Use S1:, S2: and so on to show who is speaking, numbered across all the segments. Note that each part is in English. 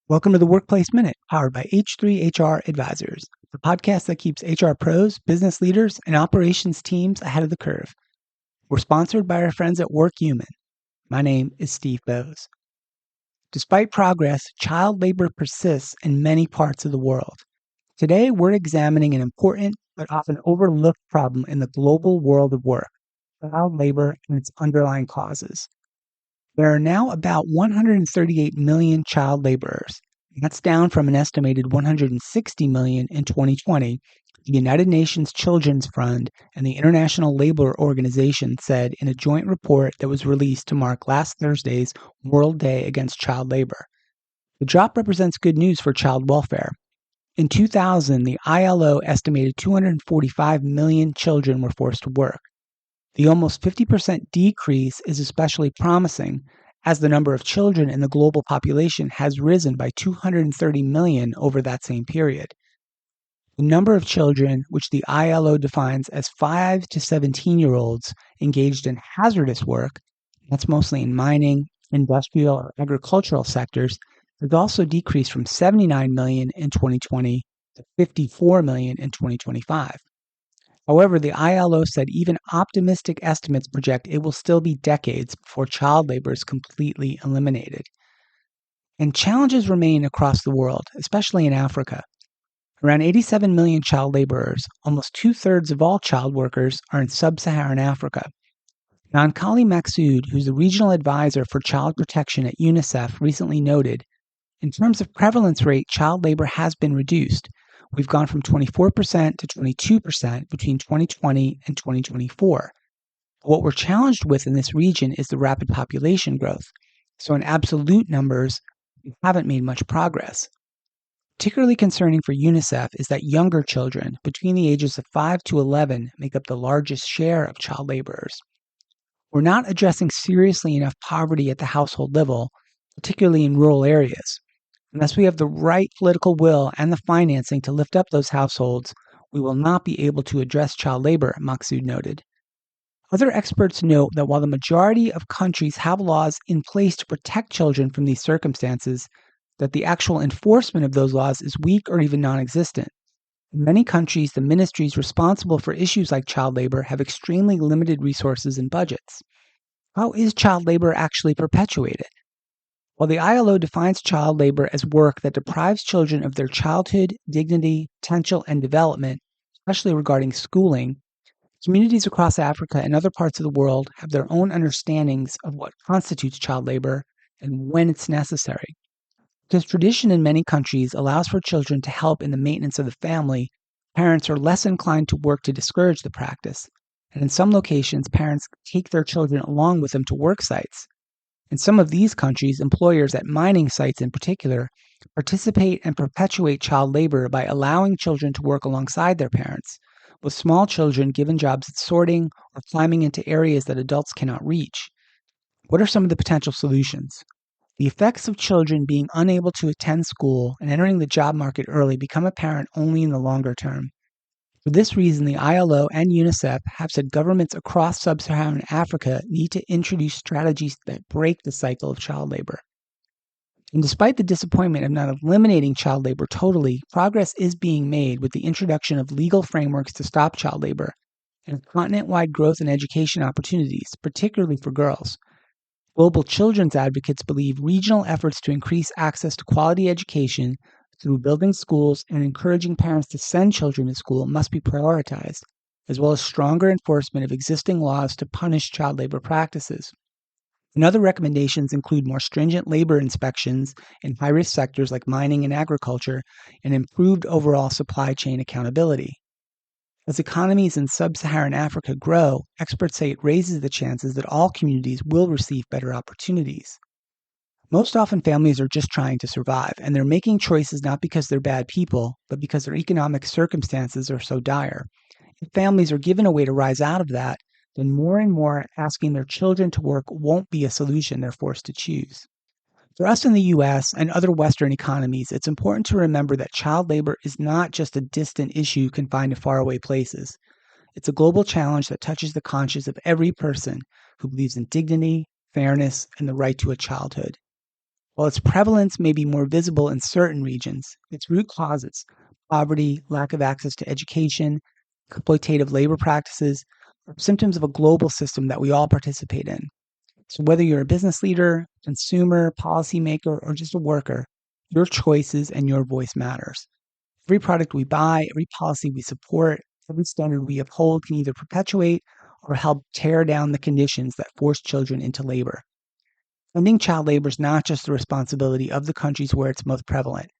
S1: Welcome to the Workplace Minute, powered by H3HR Advisors, the podcast that keeps HR pros, business leaders, and operations teams ahead of the curve. We're sponsored by our friends at WorkHuman. My name is Steve Boese. Despite progress, child labor persists in many parts of the world. Today, we're examining an important but often overlooked problem in the global world of work: child labor and its underlying causes. There are now about 138 million child laborers. That's down from an estimated 160 million in 2020, the United Nations Children's Fund and the International Labor Organization said in a joint report that was released to mark last Thursday's World Day Against Child Labor. The drop represents good news for child welfare. In 2000, the ILO estimated 245 million children were forced to work. The almost 50% decrease is especially promising, as the number of children in the global population has risen by 230 million over that same period. The number of children, which the ILO defines as 5 to 17-year-olds engaged in hazardous work, that's mostly in mining, industrial, or agricultural sectors, has also decreased from 79 million in 2020 to 54 million in 2025. However, the ILO said even optimistic estimates project it will still be decades before child labor is completely eliminated. And challenges remain across the world, especially in Africa. Around 87 million child laborers, almost two-thirds of all child workers, are in sub-Saharan Africa. Nankali Maksud, who's the regional advisor for child protection at UNICEF, recently noted, in terms of prevalence rate, child labor has been reduced. We've gone from 24% to 22% between 2020 and 2024. What we're challenged with in this region is the rapid population growth. So in absolute numbers, we haven't made much progress. Particularly concerning for UNICEF is that younger children between the ages of 5 to 11 make up the largest share of child laborers. We're not addressing seriously enough poverty at the household level, particularly in rural areas. Unless we have the right political will and the financing to lift up those households, we will not be able to address child labor, Maksud noted. Other experts note that while the majority of countries have laws in place to protect children from these circumstances, that the actual enforcement of those laws is weak or even non-existent. In many countries, the ministries responsible for issues like child labor have extremely limited resources and budgets. How is child labor actually perpetuated? While the ILO defines child labor as work that deprives children of their childhood, dignity, potential, and development, especially regarding schooling, communities across Africa and other parts of the world have their own understandings of what constitutes child labor and when it's necessary. Because tradition in many countries allows for children to help in the maintenance of the family, parents are less inclined to work to discourage the practice, and in some locations, parents take their children along with them to work sites. In some of these countries, employers at mining sites in particular participate and perpetuate child labor by allowing children to work alongside their parents, with small children given jobs at sorting or climbing into areas that adults cannot reach. What are some of the potential solutions? The effects of children being unable to attend school and entering the job market early become apparent only in the longer term. For this reason, the ILO and UNICEF have said governments across sub-Saharan Africa need to introduce strategies that break the cycle of child labor. And despite the disappointment of not eliminating child labor totally, progress is being made with the introduction of legal frameworks to stop child labor and continent-wide growth and education opportunities, particularly for girls. Global children's advocates believe regional efforts to increase access to quality education through building schools and encouraging parents to send children to school must be prioritized, as well as stronger enforcement of existing laws to punish child labor practices. And other recommendations include more stringent labor inspections in high-risk sectors like mining and agriculture, and improved overall supply chain accountability. As economies in sub-Saharan Africa grow, experts say it raises the chances that all communities will receive better opportunities. Most often, families are just trying to survive, and they're making choices not because they're bad people, but because their economic circumstances are so dire. If families are given a way to rise out of that, then more and more asking their children to work won't be a solution they're forced to choose. For us in the U.S. and other Western economies, it's important to remember that child labor is not just a distant issue confined to faraway places. It's a global challenge that touches the conscience of every person who believes in dignity, fairness, and the right to a childhood. While its prevalence may be more visible in certain regions, its root causes, poverty, lack of access to education, exploitative labor practices, are symptoms of a global system that we all participate in. So whether you're a business leader, consumer, policymaker, or just a worker, your choices and your voice matters. Every product we buy, every policy we support, every standard we uphold can either perpetuate or help tear down the conditions that force children into labor. Ending child labor is not just the responsibility of the countries where it's most prevalent.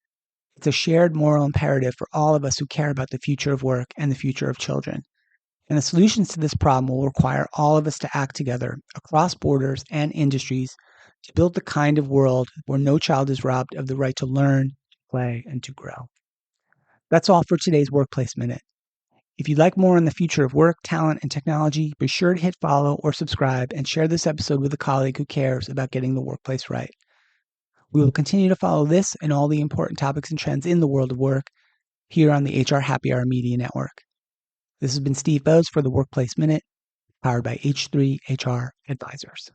S1: It's a shared moral imperative for all of us who care about the future of work and the future of children. And the solutions to this problem will require all of us to act together across borders and industries to build the kind of world where no child is robbed of the right to learn, play, and to grow. That's all for today's Workplace Minute. If you'd like more on the future of work, talent, and technology, be sure to hit follow or subscribe and share this episode with a colleague who cares about getting the workplace right. We will continue to follow this and all the important topics and trends in the world of work here on the HR Happy Hour Media Network. This has been Steve Boese for the Workplace Minute, powered by H3 HR Advisors.